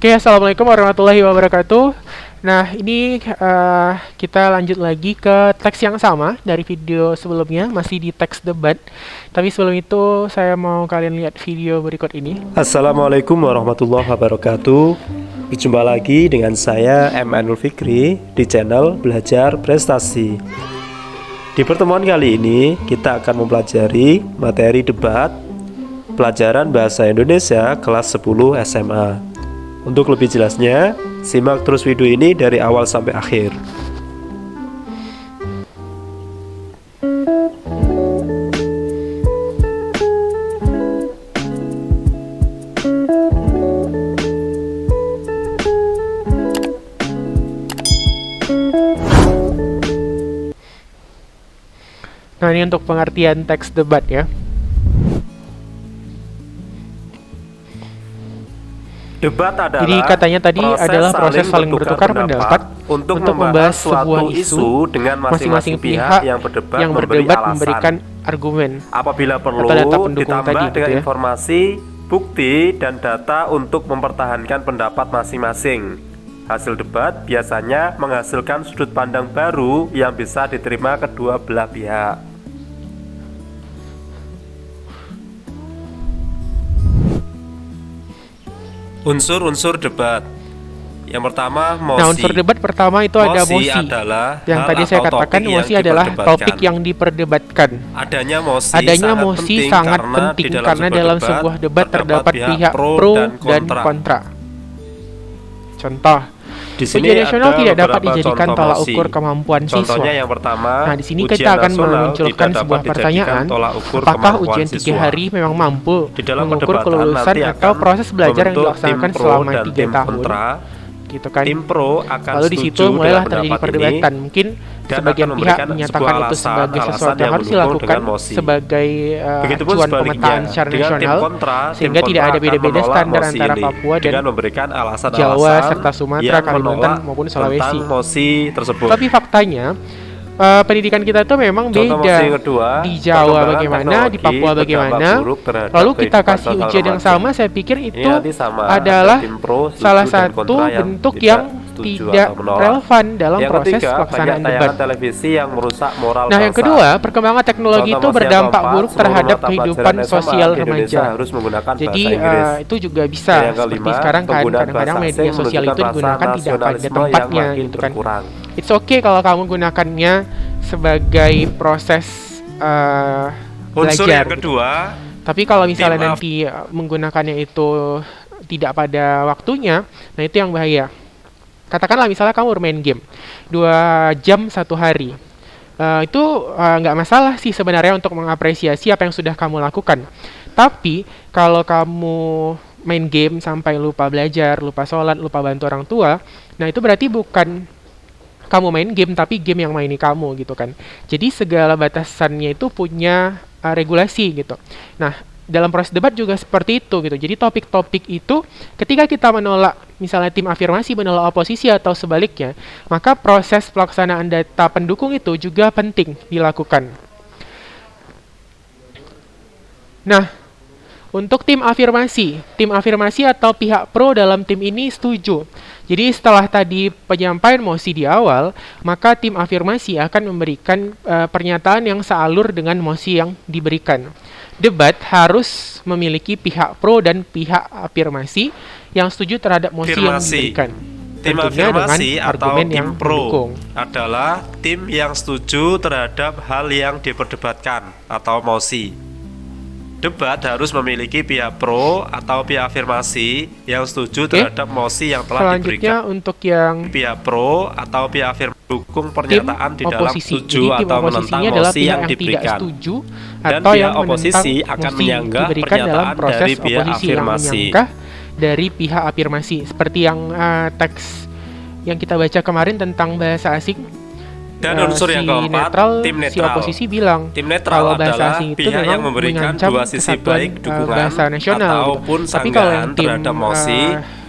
Oke, assalamualaikum warahmatullahi wabarakatuh. Nah, ini kita lanjut lagi ke teks yang sama dari video sebelumnya, masih di teks debat. Tapi sebelum itu, saya mau kalian lihat video berikut ini. Assalamualaikum warahmatullahi wabarakatuh. Berjumpa lagi dengan saya Emanul Fikri di channel Belajar Prestasi. Di pertemuan kali ini, kita akan mempelajari materi debat pelajaran Bahasa Indonesia kelas 10 SMA. Untuk lebih jelasnya, simak terus video ini dari awal sampai akhir. Nah, ini untuk pengertian teks debat ya. Debat adalah Jadi katanya tadi adalah proses saling bertukar pendapat untuk membahas sebuah isu dengan masing-masing pihak yang berdebat memberikan argumen apabila perlu atau data pendukung ditambah tadi, dengan gitu ya. informasi, bukti, dan data untuk mempertahankan pendapat masing-masing. Hasil debat biasanya menghasilkan sudut pandang baru yang bisa diterima kedua belah pihak. Unsur-unsur debat. Yang pertama, mosi. Nah, unsur debat pertama itu ada mosi. Adalah yang tadi saya katakan, mosi adalah topik yang diperdebatkan. Adanya mosi sangat penting karena dalam sebuah debat terdapat pihak pro dan kontra. Contoh, ujian nasional tidak dapat dijadikan tolak ukur kemampuan siswa. Contohnya yang pertama, nah, di sini kita akan memunculkan sebuah pertanyaan, apakah ujian 3 hari memang mampu mengukur kelulusan atau proses belajar yang dilaksanakan selama 3 tahun? Gitu kan. Lalu di situ mulailah terjadi perdebatan. Mungkin sebagian pihak menyatakan itu sebagai sesuatu yang harus dilakukan sebagai acuan pemetaan secara nasional, sehingga tidak ada beda-beda standar antara Papua dan Jawa serta Sumatera, Kalimantan maupun Sulawesi. Tapi faktanya pendidikan kita itu memang beda. Di Jawa bagaimana, di Papua bagaimana. Lalu kita kasih ujian yang sama, saya pikir itu adalah salah satu bentuk yang tidak relevan dalam proses pelaksanaan debat. Nah, yang kedua, perkembangan teknologi itu berdampak buruk terhadap kehidupan sosial remaja. Jadi itu juga bisa seperti sekarang kan, kadang-kadang media sosial itu digunakan tidak pada tempatnya gitu kan. It's okay kalau kamu gunakannya sebagai proses belajar. Kedua, tapi kalau misalnya nanti menggunakannya itu tidak pada waktunya, nah itu yang bahaya. Katakanlah misalnya kamu bermain game 2 jam 1 hari, itu nggak masalah sih sebenarnya untuk mengapresiasi apa yang sudah kamu lakukan. Tapi kalau kamu main game sampai lupa belajar, lupa sholat, lupa bantu orang tua, nah itu berarti bukan kamu main game, tapi game yang maini kamu gitu kan. Jadi segala batasannya itu punya regulasi gitu. Nah, dalam proses debat juga seperti itu gitu. Jadi topik-topik itu ketika kita menolak, misalnya tim afirmasi menolak oposisi atau sebaliknya, maka proses pelaksanaan data pendukung itu juga penting dilakukan. Nah, untuk tim afirmasi atau pihak pro dalam tim ini setuju. Jadi setelah tadi penyampaian mosi di awal, maka tim afirmasi akan memberikan pernyataan yang sealur dengan mosi yang diberikan. Debat harus memiliki pihak pro dan pihak afirmasi yang setuju terhadap mosi yang diberikan. Tim afirmasi atau tim pro adalah tim yang setuju terhadap hal yang diperdebatkan atau mosi. Debat harus memiliki pihak pro atau pihak afirmasi yang setuju terhadap mosi yang telah diberikan. Untuk yang pihak pro atau pihak afirmasi dukung pernyataan di dalam setuju atau menentang mosi yang diberikan. Dan pihak oposisi akan menyanggah pernyataan dari pihak afirmasi. Dari pihak afirmasi, seperti yang teks yang kita baca kemarin tentang bahasa asing. Dan unsur yang keempat, tim netral. Si oposisi bilang tim netral kalau bahasa adalah asing itu pihak yang memberikan dua sisi baik dukungan bahasa nasional ataupun gitu. Tapi kalau yang tim terhadap mosi,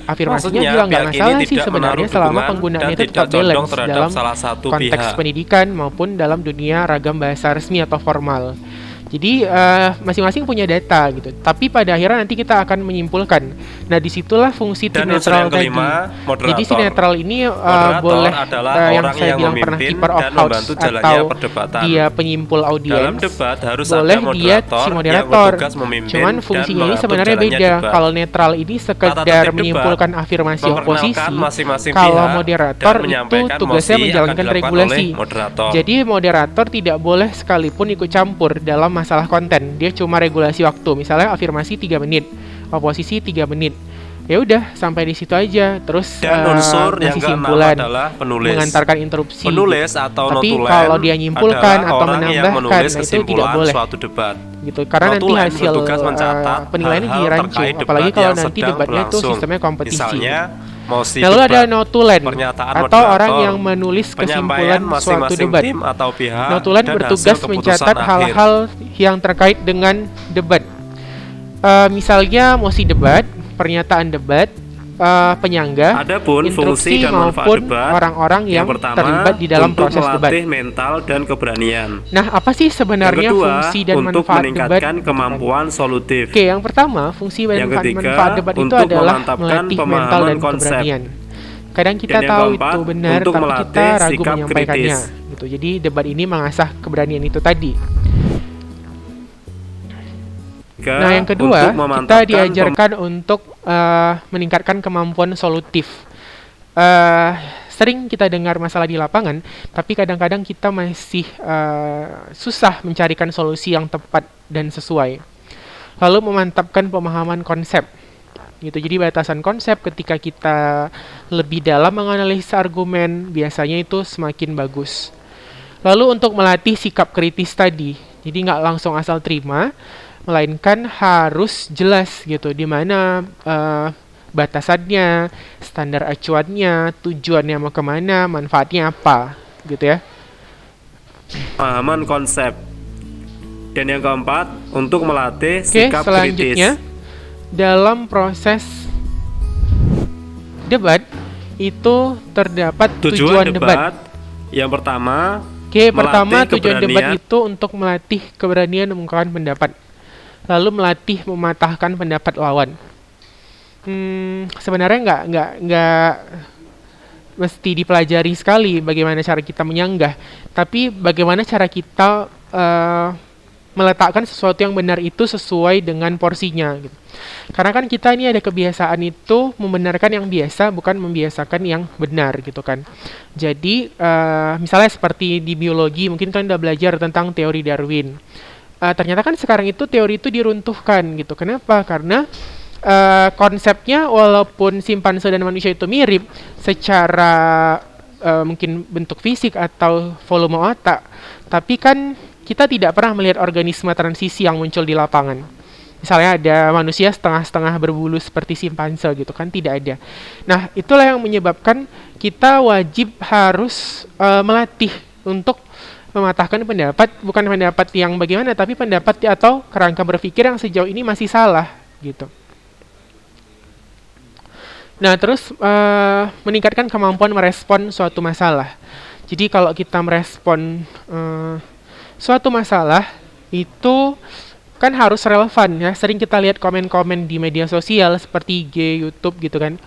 afirmasinya bilang nggak masalah sih sebenarnya selama penggunaannya itu tetap balance dalam konteks pendidikan maupun dalam dunia ragam bahasa resmi atau formal. Jadi masing-masing punya data gitu. Tapi pada akhirnya nanti kita akan menyimpulkan. Nah, disitulah fungsi tim netral tadi. Jadi si netral ini boleh yang saya bilang pernah keeper of house atau dia penyimpul audiens. Boleh dia si moderator. Cuman fungsinya ini sebenarnya beda. Kalau netral ini sekedar menyimpulkan afirmasi oposisi. Kalau moderator itu tugasnya menjalankan regulasi. Jadi moderator tidak boleh sekalipun ikut campur dalam masalah konten. Dia cuma regulasi waktu. Misalnya afirmasi 3 menit, oposisi 3 menit. Ya udah, sampai di situ aja. Terus unsur yang kesimpulan adalah penulis. Mengantarkan interupsi. Penulis atau tapi notulen kalau dia nyimpulkan atau menambahkan, nah itu tidak boleh. Suatu debat. Gitu. Karena nanti hasil penilaiannya di rancu. Apalagi kalau nanti debatnya itu sistemnya kompetisi. Misalnya, lalu ada notulen atau orang yang menulis kesimpulan suatu debat. Notulen bertugas mencatat hal-hal yang terkait dengan debat. Misalnya mosi debat, pernyataan debat, penyangga, instruksi maupun orang-orang yang terlibat di dalam proses debat. Mental dan keberanian. Nah, apa sih sebenarnya fungsi dan manfaat debat? Kemampuan solutif. Oke, yang pertama, fungsi dan manfaat debat itu adalah melatih mental dan keberanian. Kadang kita tahu itu benar, tapi kita ragu menyampaikannya. Gitu. Jadi debat ini mengasah keberanian itu tadi. Nah, yang kedua, kita diajarkan untuk meningkatkan kemampuan solutif. Sering kita dengar masalah di lapangan, tapi kadang-kadang kita masih susah mencarikan solusi yang tepat dan sesuai. Lalu memantapkan pemahaman konsep. Gitu. Jadi batasan konsep ketika kita lebih dalam menganalisis argumen, biasanya itu semakin bagus. Lalu untuk melatih sikap kritis tadi, jadi nggak langsung asal terima, melainkan harus jelas gitu di mana batasannya, standar acuannya, tujuannya mau kemana, manfaatnya apa, gitu ya. Pemahaman konsep. Dan yang keempat, untuk melatih sikap selanjutnya, kritis. Dalam proses debat itu terdapat tujuan debat. Yang pertama, pertama tujuan debat itu untuk melatih keberanian mengungkapkan pendapat. Lalu melatih mematahkan pendapat lawan. Sebenarnya nggak mesti dipelajari sekali bagaimana cara kita menyanggah, tapi bagaimana cara kita meletakkan sesuatu yang benar itu sesuai dengan porsinya. Gitu. Karena kan kita ini ada kebiasaan itu membenarkan yang biasa, bukan membiasakan yang benar gitu kan. Jadi misalnya seperti di biologi, mungkin kalian udah belajar tentang teori Darwin. Ternyata kan sekarang itu teori itu diruntuhkan gitu. Kenapa? Karena konsepnya walaupun simpanse dan manusia itu mirip secara mungkin bentuk fisik atau volume otak, tapi kan kita tidak pernah melihat organisme transisi yang muncul di lapangan. Misalnya ada manusia setengah-setengah berbulu seperti simpanse gitu kan, tidak ada. Nah, itulah yang menyebabkan kita wajib harus melatih untuk mematahkan pendapat, bukan pendapat yang bagaimana, tapi pendapat atau kerangka berpikir yang sejauh ini masih salah gitu. Nah, terus meningkatkan kemampuan merespon suatu masalah. Jadi kalau kita merespon suatu masalah itu kan harus relevan ya. Sering kita lihat komen-komen di media sosial seperti IG, YouTube gitu kan.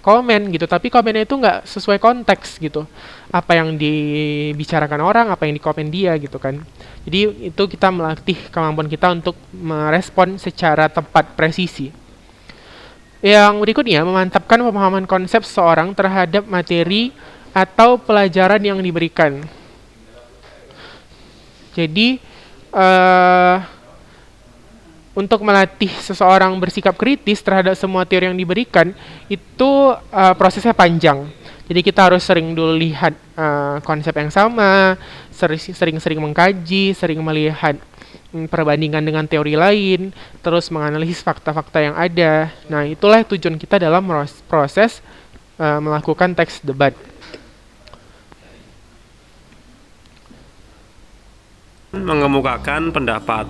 Komen gitu, tapi komennya itu nggak sesuai konteks gitu. Apa yang dibicarakan orang, apa yang dikomen dia gitu kan. Jadi itu kita melatih kemampuan kita untuk merespon secara tepat, presisi. Yang berikutnya, memantapkan pemahaman konsep seseorang terhadap materi atau pelajaran yang diberikan. Jadi untuk melatih seseorang bersikap kritis terhadap semua teori yang diberikan itu prosesnya panjang. Jadi kita harus sering dulu lihat konsep yang sama, sering-sering mengkaji, sering melihat perbandingan dengan teori lain, terus menganalisis fakta-fakta yang ada. Nah, itulah tujuan kita dalam proses melakukan teks debat. Mengemukakan pendapat.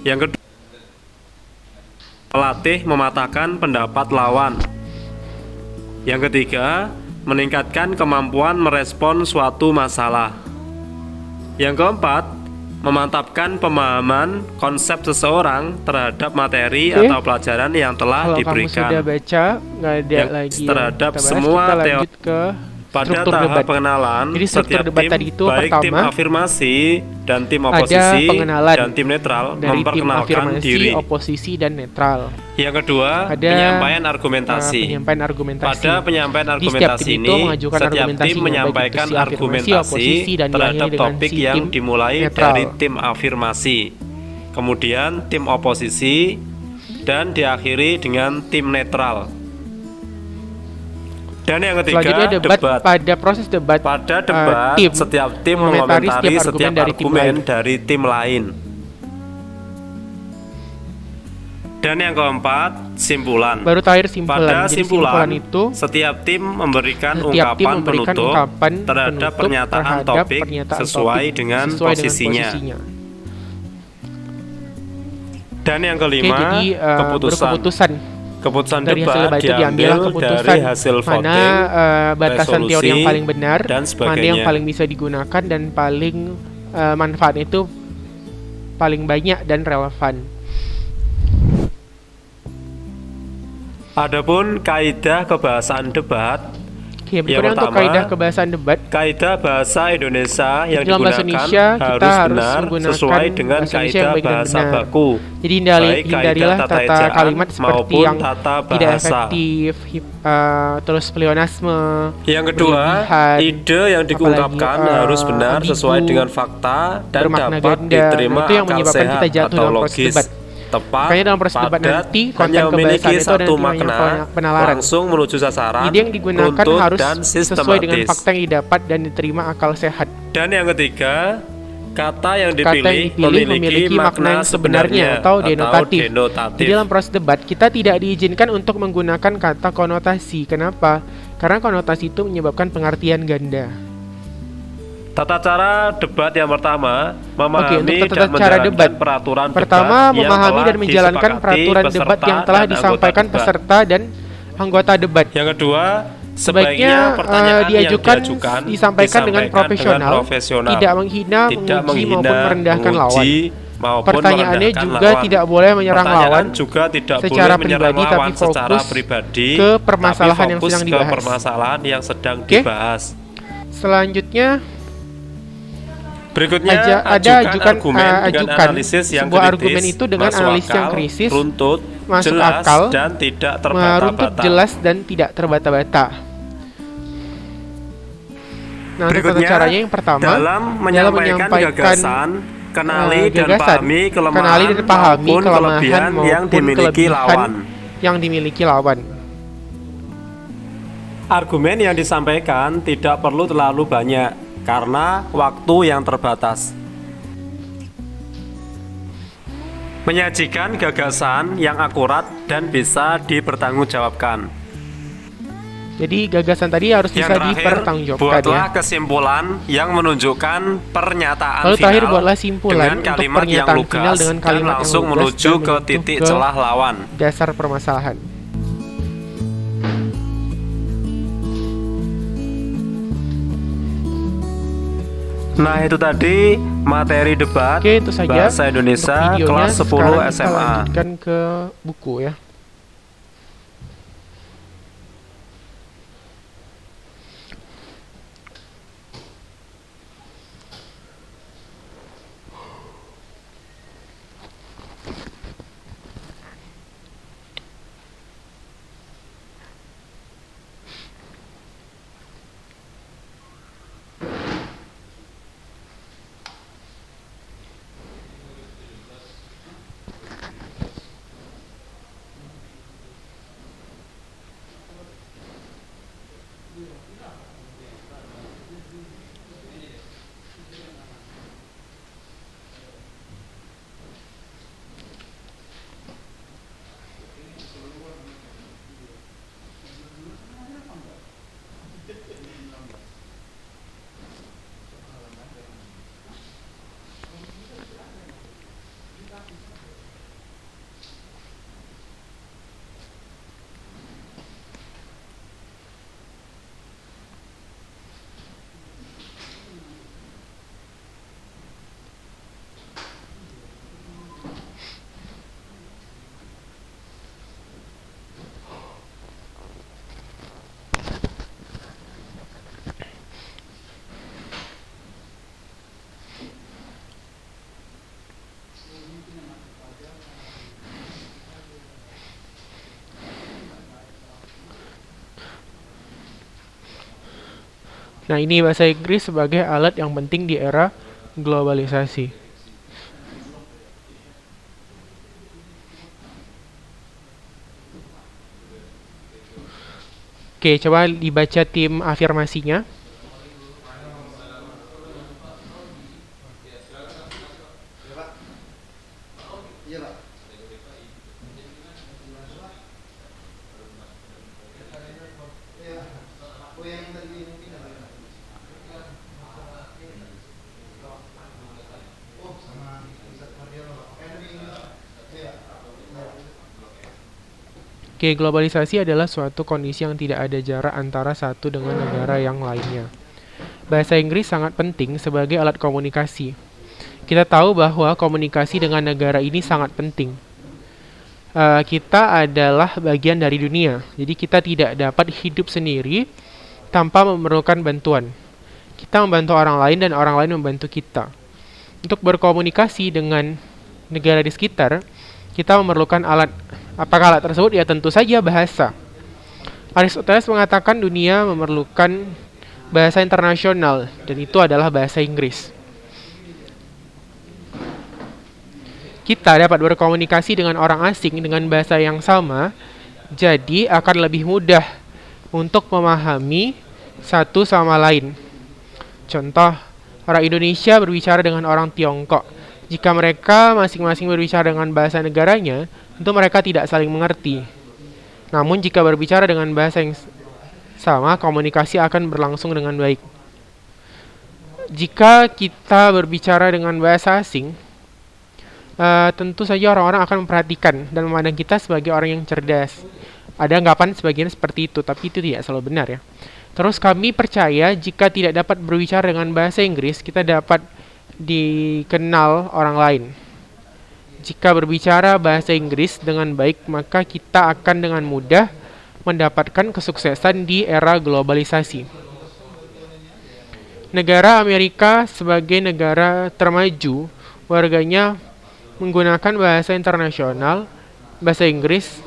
Yang kedua, melatih mematahkan pendapat lawan. Yang ketiga, meningkatkan kemampuan merespon suatu masalah. Yang keempat, memantapkan pemahaman konsep seseorang terhadap materi atau pelajaran yang telah Kalau diberikan. Kamu sudah baca, nggak ada lagi terhadap kita bahas, semua kita teori. lanjut ke Pada struktur tahap debat. pengenalan, Jadi struktur setiap debat tim, tadi itu baik tim pertama afirmasi dan tim ada oposisi pengenalan dan tim netral, dari tim memperkenalkan afirmasi, diri. oposisi, dan netral. Yang kedua, Ada penyampaian argumentasi. penyampaian argumentasi. Pada penyampaian Di setiap argumentasi tim ini, itu mengajukan setiap argumentasi, tim menyampaikan baik itu si afirmasi, argumentasi oposisi, dan terhadap diakhiri dengan topik si yang tim dimulai netral. dari tim afirmasi, kemudian tim oposisi, dan diakhiri dengan tim netral. Dan yang ketiga, Selanjutnya debat. Pada proses debat, pada debat, setiap tim mengomentari mengomentari setiap setiap argumen dari tim lain. Dan yang keempat, simpulan. Baru terakhir simpulan. Pada Jadi simpulan itu setiap tim memberikan setiap tim ungkapan memberikan penutup ungkapan terhadap penutup pernyataan terhadap topik pernyataan sesuai topik dengan sesuai posisinya. Dan yang Oke, kelima, jadi keputusan. Keputusan dari hasil debat debat itu diambil keputusan dari hasil mana voting, batasan teori resolusi, yang paling benar, dan mana yang sebagainya. paling bisa digunakan dan paling manfaatnya itu paling banyak dan relevan. Adapun kaidah kebahasaan debat, Oke, yang berikutnya untuk pertama, kaidah kebahasaan debat. kaidah bahasa Indonesia yang Dalam bahasa digunakan Indonesia, kita harus harus benar menggunakan sesuai dengan bahasa Indonesia yang kaidah baik dan bahasa benar. baku. Jadi Baik hindarilah kaidah tata tata ejaan kalimat seperti maupun yang tata tidak bahasa. efektif, terus pleonasme. Yang kedua, berlebihan, ide yang diungkapkan apalagi, harus benar ambigu, sesuai dengan fakta dan bermakna dapat ganda. diterima Nah, itu yang akal menyebabkan sehat kita jatuh atau dalam proses logis, debat. tepat, Makanya dalam proses debat padat, nanti, konten hanya memiliki kebahasaan itu ada satu nanti banyak makna, penalaran. langsung menuju sasaran, Ide yang digunakan runtut, harus dan sesuai dengan sistematis. fakta yang didapat dan diterima akal sehat. Dan yang ketiga, kata yang Kata yang dipilih memiliki makna yang sebenarnya atau denotatif. Di dalam proses debat, kita tidak diizinkan untuk menggunakan kata konotasi. Kenapa? Karena konotasi itu menyebabkan pengertian ganda. Tata cara debat yang pertama, memahami untuk dan tata cara menjalankan debat. peraturan Pertama, debat yang memahami telah dan menjalankan disepakati peraturan debat peserta yang telah dan anggota disampaikan debat. peserta dan anggota debat. Yang kedua, Sebaiknya pertanyaan diajukan, yang disampaikan dengan profesional, tidak menghina, menguji maupun merendahkan lawan. Pertanyaannya juga tidak boleh menyerang lawan juga tidak secara boleh menyerang pribadi, lawan tapi secara fokus pribadi, ke permasalahan tapi yang fokus sedang ke dibahas. permasalahan yang sedang Oke. dibahas. Selanjutnya Berikutnya, ajukan dengan analisis yang sebuah kritis, argumen itu dengan masuk analisis yang akal, kritis, runtut, masuk jelas, akal, dan tidak meruntut terbata-bata. jelas dan tidak terbata-bata. Nah, untuk tata Berikutnya, caranya yang pertama, dalam menyampaikan gagasan, kenali dan pahami kelemahan maupun kelebihan yang dimiliki lawan. Argumen yang disampaikan tidak perlu terlalu banyak karena waktu yang terbatas. Menyajikan gagasan yang akurat dan bisa dipertanggungjawabkan. Jadi gagasan tadi harus Yang bisa terakhir, dipertanggungjawabkan buatlah ya. kesimpulan yang menunjukkan pernyataan Lalu terakhir final buatlah simpulan dengan untuk kalimat yang pernyataan lugas final dengan dan kalimat yang langsung lugas menuju dan ke titik celah lawan. Dasar permasalahan. Nah, itu tadi materi debat Oke, itu saja Bahasa Indonesia untuk videonya. kelas 10 Sekarang kita SMA. lanjutkan ke buku ya. Nah, ini bahasa Inggris sebagai alat yang penting di era globalisasi. Oke, coba dibaca tim afirmasinya. Oke, globalisasi adalah suatu kondisi yang tidak ada jarak antara satu dengan negara yang lainnya. Bahasa Inggris sangat penting sebagai alat komunikasi. Kita tahu bahwa komunikasi dengan negara ini sangat penting. Kita adalah bagian dari dunia, jadi kita tidak dapat hidup sendiri tanpa memerlukan bantuan. Kita membantu orang lain dan orang lain membantu kita. Untuk berkomunikasi dengan negara di sekitar, kita memerlukan alat. Apakah alat tersebut? Ya tentu saja bahasa. Aristoteles mengatakan dunia memerlukan bahasa internasional, dan itu adalah bahasa Inggris. Kita dapat berkomunikasi dengan orang asing dengan bahasa yang sama, jadi akan lebih mudah untuk memahami satu sama lain. Contoh, orang Indonesia berbicara dengan orang Tiongkok. Jika mereka masing-masing berbicara dengan bahasa negaranya, tentu mereka tidak saling mengerti. Namun jika berbicara dengan bahasa yang sama, komunikasi akan berlangsung dengan baik. Jika kita berbicara dengan bahasa asing, tentu saja orang-orang akan memperhatikan dan memandang kita sebagai orang yang cerdas. Ada anggapan sebagian seperti itu, tapi itu tidak selalu benar ya. Terus kami percaya jika tidak dapat berbicara dengan bahasa Inggris, kita dapat dikenal orang lain. Jika berbicara bahasa Inggris dengan baik, maka kita akan dengan mudah mendapatkan kesuksesan di era globalisasi. Negara Amerika sebagai negara termaju, warganya menggunakan bahasa internasional, bahasa Inggris.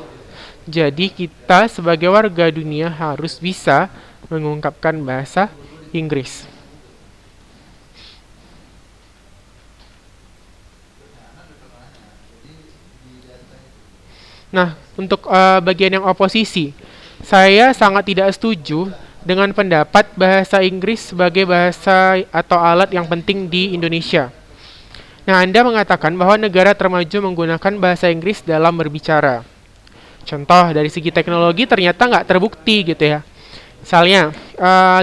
Jadi kita sebagai warga dunia harus bisa mengungkapkan bahasa Inggris. Nah, untuk bagian yang oposisi, saya sangat tidak setuju dengan pendapat bahasa Inggris sebagai bahasa atau alat yang penting di Indonesia. Nah, Anda mengatakan bahwa negara termaju menggunakan bahasa Inggris dalam berbicara. Contoh, dari segi teknologi ternyata nggak terbukti gitu ya. Misalnya,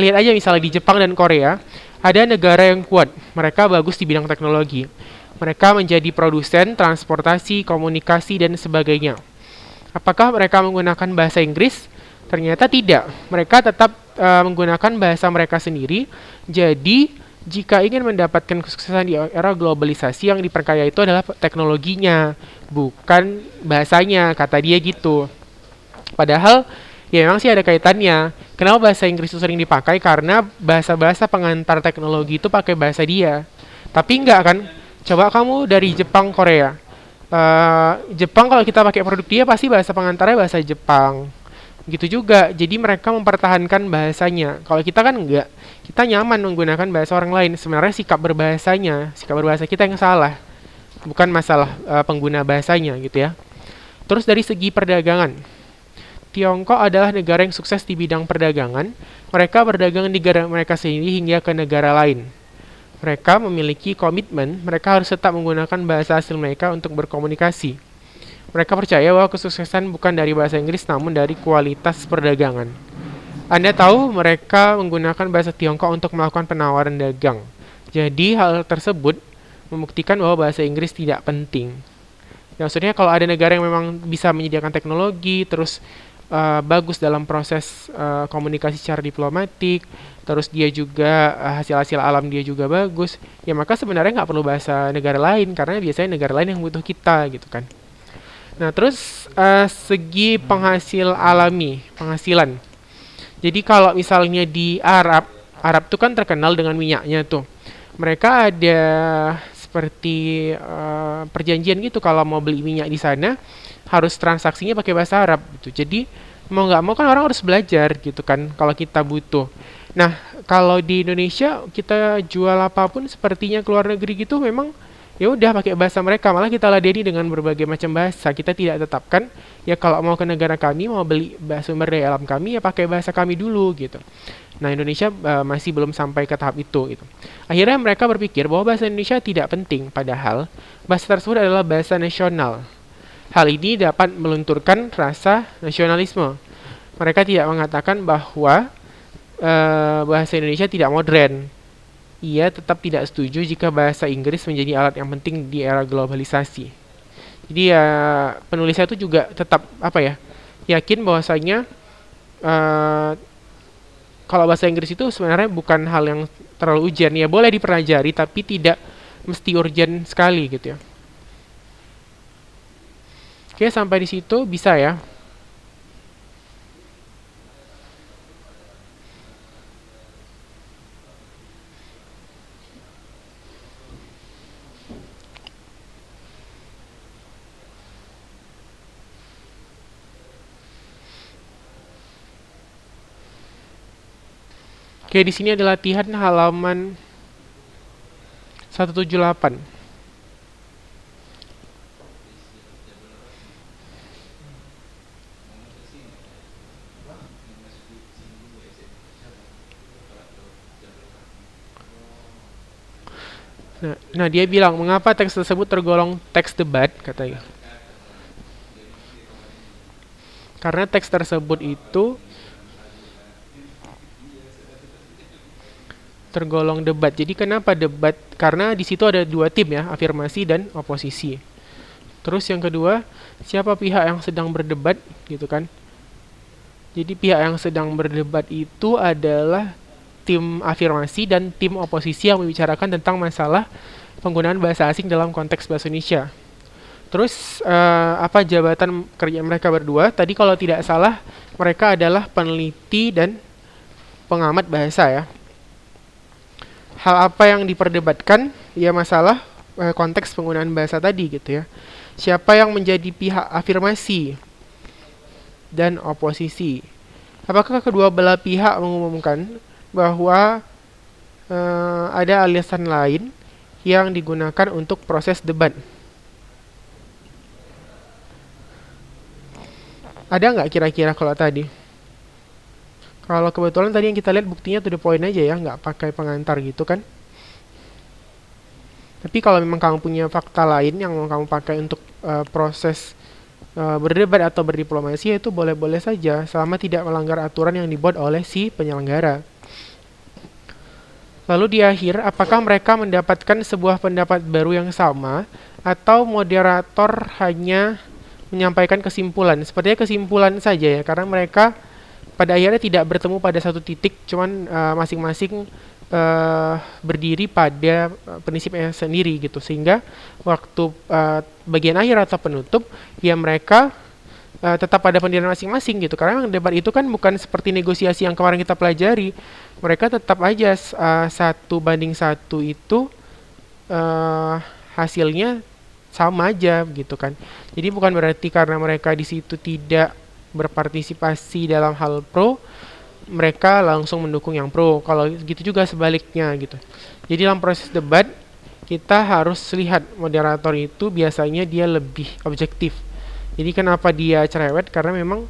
lihat aja misalnya di Jepang dan Korea, ada negara yang kuat, mereka bagus di bidang teknologi. Mereka menjadi produsen, transportasi, komunikasi, dan sebagainya. Apakah mereka menggunakan bahasa Inggris? Ternyata tidak. Mereka tetap menggunakan bahasa mereka sendiri. Jadi, jika ingin mendapatkan kesuksesan di era globalisasi, yang diperkaya itu adalah teknologinya, bukan bahasanya, kata dia gitu. Padahal, ya memang sih ada kaitannya. Kenapa bahasa Inggris itu sering dipakai? Karena bahasa-bahasa pengantar teknologi itu pakai bahasa dia. Tapi enggak kan? Coba kamu dari Jepang, Korea. Jepang kalau kita pakai produk dia pasti bahasa pengantarnya bahasa Jepang. Gitu juga. Jadi mereka mempertahankan bahasanya. Kalau kita kan enggak. Kita nyaman menggunakan bahasa orang lain. Sebenarnya sikap berbahasa kita yang salah. Bukan masalah pengguna bahasanya gitu ya. Terus dari segi perdagangan, Tiongkok adalah negara yang sukses di bidang perdagangan. Mereka berdagang di negara mereka sendiri hingga ke negara lain. Mereka memiliki komitmen, mereka harus tetap menggunakan bahasa asli mereka untuk berkomunikasi. Mereka percaya bahwa kesuksesan bukan dari bahasa Inggris, namun dari kualitas perdagangan. Anda tahu mereka menggunakan bahasa Tiongkok untuk melakukan penawaran dagang. Jadi hal tersebut membuktikan bahwa bahasa Inggris tidak penting. Ya, maksudnya kalau ada negara yang memang bisa menyediakan teknologi, terus bagus dalam proses komunikasi secara diplomatik, terus dia juga hasil-hasil alam dia juga bagus, ya maka sebenarnya nggak perlu bahasa negara lain, karena biasanya negara lain yang butuh kita gitu kan. Nah terus segi penghasilan. Jadi kalau misalnya di Arab tuh kan terkenal dengan minyaknya tuh. Mereka ada seperti perjanjian gitu, kalau mau beli minyak di sana harus transaksinya pakai bahasa Arab gitu. Jadi mau nggak mau kan orang harus belajar gitu kan kalau kita butuh. Nah, kalau di Indonesia kita jual apapun sepertinya ke luar negeri gitu memang ya udah pakai bahasa mereka, malah kita ladeni dengan berbagai macam bahasa. Kita tidak tetapkan ya kalau mau ke negara kami mau beli sumber daya alam kami ya pakai bahasa kami dulu gitu. Nah, Indonesia masih belum sampai ke tahap itu gitu. Akhirnya mereka berpikir bahwa bahasa Indonesia tidak penting, padahal bahasa tersebut adalah bahasa nasional. Hal ini dapat melunturkan rasa nasionalisme. Mereka tidak mengatakan bahwa bahasa Indonesia tidak modern. Ia tetap tidak setuju jika bahasa Inggris menjadi alat yang penting di era globalisasi. Jadi ya penulisnya itu juga tetap yakin bahwasanya kalau bahasa Inggris itu sebenarnya bukan hal yang terlalu urgent. Ya boleh dipelajari tapi tidak mesti urgent sekali gitu ya. Oke, sampai di situ bisa ya. Oke, di sini ada latihan halaman 178. Nah, dia bilang, mengapa teks tersebut tergolong teks debat, katanya. Karena teks tersebut itu tergolong debat. Jadi kenapa debat? Karena di situ ada dua tim ya, afirmasi dan oposisi. Terus yang kedua, siapa pihak yang sedang berdebat, gitu kan? Jadi pihak yang sedang berdebat itu adalah tim afirmasi dan tim oposisi yang membicarakan tentang masalah penggunaan bahasa asing dalam konteks bahasa Indonesia. Terus apa jabatan kerja mereka berdua? Tadi kalau tidak salah mereka adalah peneliti dan pengamat bahasa ya. Hal apa yang diperdebatkan? Ya masalah konteks penggunaan bahasa tadi gitu ya. Siapa yang menjadi pihak afirmasi dan oposisi? Apakah kedua belah pihak mengumumkan bahwa ada alasan lain yang digunakan untuk proses debat? Ada nggak kira-kira kalau tadi? Kalau kebetulan tadi yang kita lihat buktinya to the point aja ya, nggak pakai pengantar gitu kan. Tapi kalau memang kamu punya fakta lain yang mau kamu pakai untuk proses berdebat atau berdiplomasi, itu boleh-boleh saja selama tidak melanggar aturan yang dibuat oleh si penyelenggara. Lalu di akhir, apakah mereka mendapatkan sebuah pendapat baru yang sama atau moderator hanya menyampaikan kesimpulan? Sepertinya kesimpulan saja ya, karena mereka pada akhirnya tidak bertemu pada satu titik, cuman masing-masing berdiri pada prinsipnya sendiri gitu, sehingga waktu bagian akhir atau penutup ya mereka tetap pada pendirian masing-masing gitu, karena memang debat itu kan bukan seperti negosiasi yang kemarin kita pelajari. Mereka tetap aja 1:1 itu hasilnya sama aja gitu kan. Jadi bukan berarti karena mereka di situ tidak berpartisipasi dalam hal pro, mereka langsung mendukung yang pro. Kalau gitu juga sebaliknya gitu. Jadi dalam proses debat kita harus lihat moderator itu biasanya dia lebih objektif. Jadi kenapa dia cerewet? Karena memang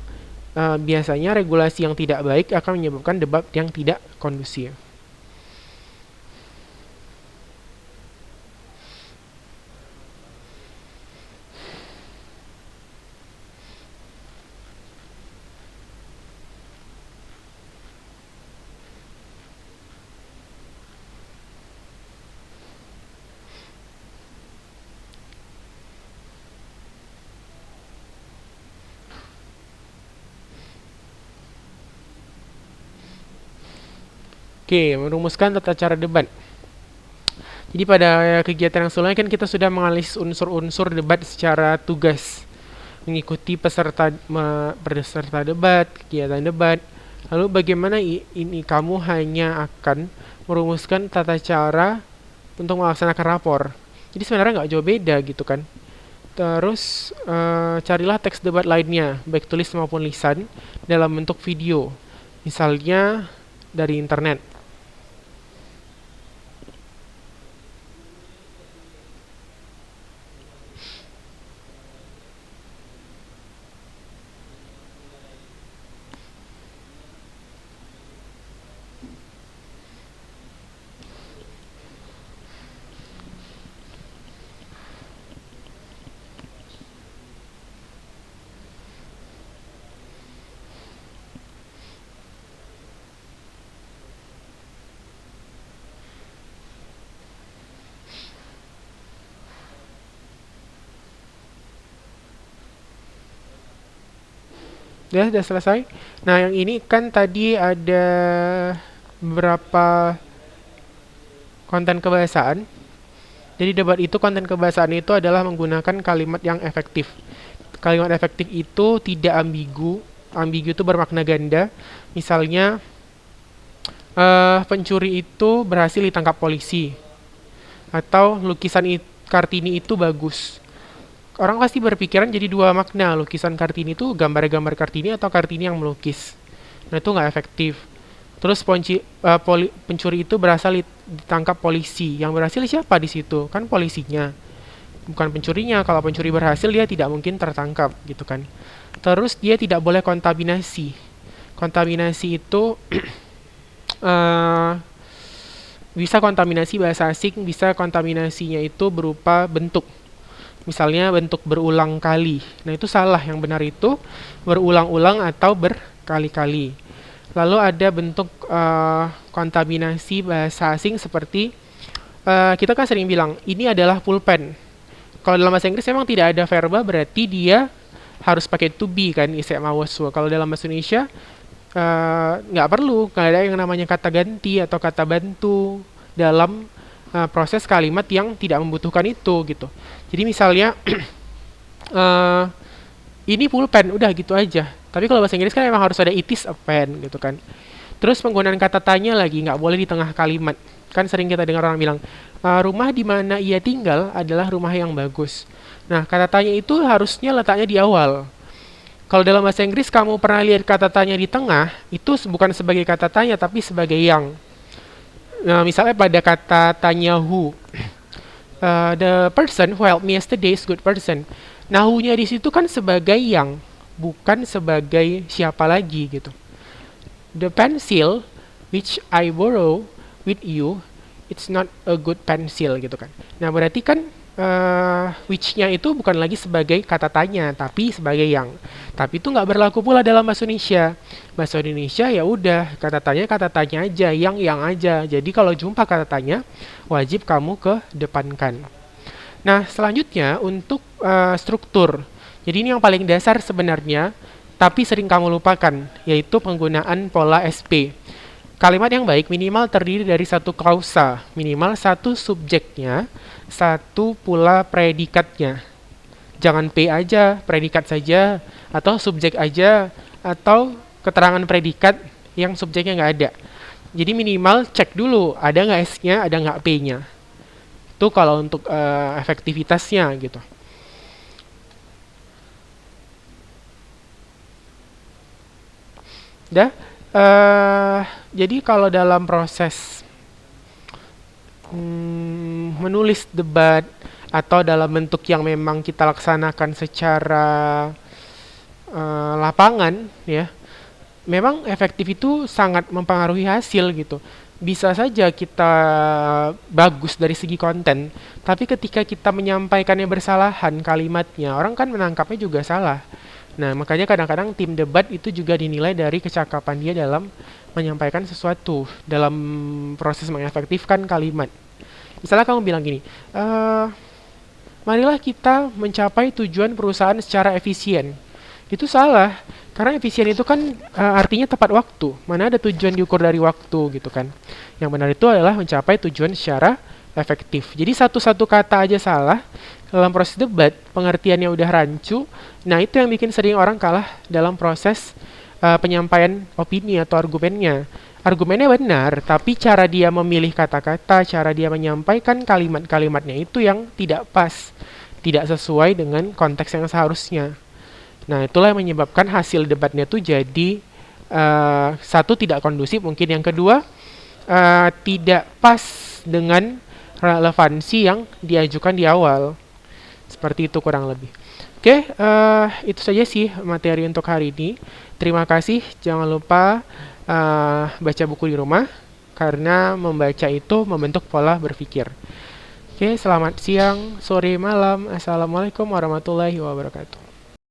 biasanya regulasi yang tidak baik akan menyebabkan debat yang tidak kondusif. Oke, merumuskan tata cara debat. Jadi pada kegiatan yang sebelumnya kan kita sudah menganalisis unsur-unsur debat secara tugas, mengikuti peserta debat, kegiatan debat. Lalu bagaimana ini kamu hanya akan merumuskan tata cara untuk melaksanakan rapor. Jadi sebenarnya nggak jauh beda gitu kan. Terus carilah teks debat lainnya, baik tulis maupun lisan, dalam bentuk video, misalnya dari internet. Udah selesai. Nah, yang ini kan tadi ada beberapa konten kebahasaan. Jadi debat itu, konten kebahasaan itu adalah menggunakan kalimat yang efektif. Kalimat efektif itu tidak ambigu. Ambigu itu bermakna ganda. Misalnya, pencuri itu berhasil ditangkap polisi. Atau lukisan Kartini itu bagus. Orang pasti berpikiran jadi dua makna, lukisan Kartini itu gambar-gambar Kartini atau Kartini yang melukis. Nah, itu nggak efektif. Terus pencuri itu berhasil ditangkap polisi. Yang berhasil siapa di situ? Kan polisinya, bukan pencurinya. Kalau pencuri berhasil, dia tidak mungkin tertangkap, gitu kan. Terus dia tidak boleh kontaminasi. Kontaminasi itu bisa kontaminasi bahasa asing, bisa kontaminasinya itu berupa bentuk. Misalnya bentuk berulang kali. Nah, itu salah. Yang benar itu berulang-ulang atau berkali-kali. Lalu ada bentuk kontaminasi bahasa asing seperti kita kan sering bilang, ini adalah pulpen. Kalau dalam bahasa Inggris memang tidak ada verba, berarti dia harus pakai to be kan, isek mawaswa. Kalau dalam bahasa Indonesia nggak perlu, nggak ada yang namanya kata ganti atau kata bantu dalam proses kalimat yang tidak membutuhkan itu gitu. Jadi misalnya ini pulpen, udah gitu aja. Tapi kalau bahasa Inggris kan memang harus ada it is a pen gitu kan. Terus penggunaan kata tanya lagi nggak boleh di tengah kalimat. Kan sering kita dengar orang bilang rumah di mana ia tinggal adalah rumah yang bagus. Nah, kata tanya itu harusnya letaknya di awal. Kalau dalam bahasa Inggris kamu pernah lihat kata tanya di tengah, itu bukan sebagai kata tanya tapi sebagai yang. Nah, misalnya pada kata tanya who, the person who helped me yesterday is good person. Nah, who-nya di situ kan sebagai yang, bukan sebagai siapa lagi gitu. The pencil which I borrow with you, it's not a good pencil gitu kan. Nah, berarti kan which-nya itu bukan lagi sebagai kata tanya, tapi sebagai yang. Tapi itu nggak berlaku pula dalam bahasa Indonesia. Bahasa Indonesia ya udah kata tanya aja, yang aja. Jadi kalau jumpa kata tanya, wajib kamu kedepankan. Nah, selanjutnya untuk struktur. Jadi ini yang paling dasar sebenarnya, tapi sering kamu lupakan, yaitu penggunaan pola SP. Kalimat yang baik minimal terdiri dari satu klausa, minimal satu subjeknya, satu pula predikatnya. Jangan P aja, predikat saja, atau subjek aja, atau keterangan predikat yang subjeknya nggak ada. Jadi minimal cek dulu, ada nggak S-nya, ada nggak P-nya. Itu kalau untuk efektivitasnya gitu. Dah. Jadi kalau dalam proses menulis debat atau dalam bentuk yang memang kita laksanakan secara lapangan ya, memang efektif itu sangat mempengaruhi hasil gitu. Bisa saja kita bagus dari segi konten, tapi ketika kita menyampaikannya bersalahan kalimatnya, orang kan menangkapnya juga salah. Nah, makanya kadang-kadang tim debat itu juga dinilai dari kecakapan dia dalam menyampaikan sesuatu, dalam proses mengefektifkan kalimat. Misalnya kamu bilang gini, marilah kita mencapai tujuan perusahaan secara efisien. Itu salah, karena efisien itu kan artinya tepat waktu. Mana ada tujuan diukur dari waktu gitu kan. Yang benar itu adalah mencapai tujuan secara efektif. Jadi satu-satu kata aja salah, dalam proses debat, pengertiannya udah rancu. Nah, itu yang bikin sering orang kalah dalam proses penyampaian opini atau argumennya. Argumennya benar, tapi cara dia memilih kata-kata, cara dia menyampaikan kalimat-kalimatnya itu yang tidak pas. tidak sesuai dengan konteks yang seharusnya. Nah, itulah yang menyebabkan hasil debatnya tuh jadi satu, tidak kondusif, mungkin yang kedua tidak pas dengan relevansi yang diajukan di awal. Seperti itu kurang lebih. Oke, itu saja sih materi untuk hari ini. Terima kasih, jangan lupa baca buku di rumah, karena membaca itu membentuk pola berpikir. Oke, selamat siang, sore, malam. Assalamualaikum warahmatullahi wabarakatuh.